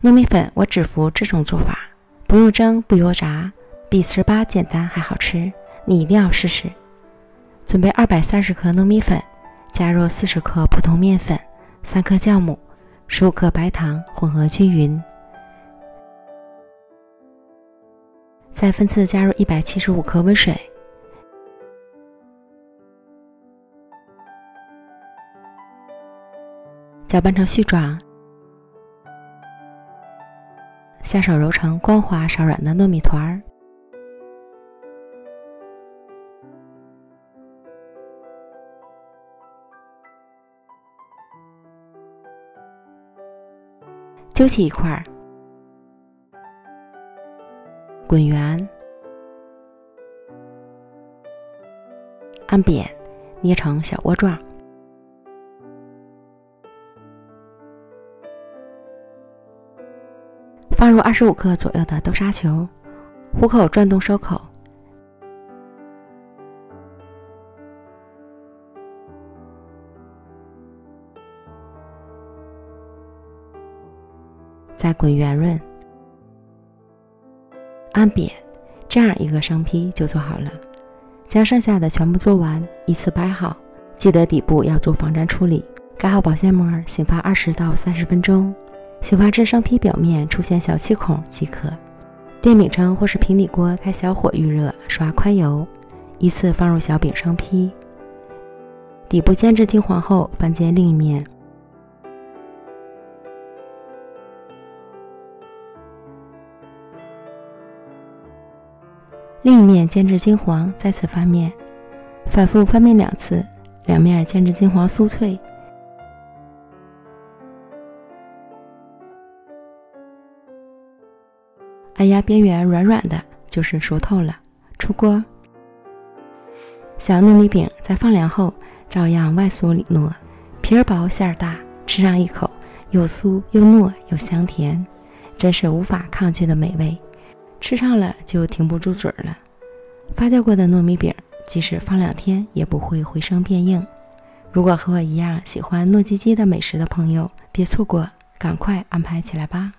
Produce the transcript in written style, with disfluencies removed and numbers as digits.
糯米粉我只服这种做法，不用蒸不用炸，比糍粑简单还好吃，你一定要试试。准备230克糯米粉，加入40克普通面粉、3克酵母、15克白糖，混合均匀。再分次加入175克温水，搅拌成絮状，下手揉成光滑稍软的糯米团儿。揪起一块，滚圆，按扁，捏成小窝状。放入25克左右的豆沙球，虎口转动收口。再滚圆润，按扁，这样一个生坯就做好了。将剩下的全部做完，依次摆好，记得底部要做防粘处理。盖好保鲜膜，醒发20到30分钟，醒发至生坯表面出现小气孔即可。电饼铛或是平底锅开小火预热，刷宽油，依次放入小饼生坯，底部煎至金黄后翻煎另一面。另一面煎至金黄，再次翻面，反复翻面2次，两面煎至金黄酥脆。按压边缘软软的，就是熟透了，出锅。小糯米饼在放凉后，照样外酥里糯，皮儿薄馅儿大，吃上一口，又酥又糯又香甜，真是无法抗拒的美味。吃上了就停不住嘴了。发酵过的糯米饼，即使放2天也不会回生变硬。如果和我一样喜欢糯叽叽的美食的朋友，别错过，赶快安排起来吧。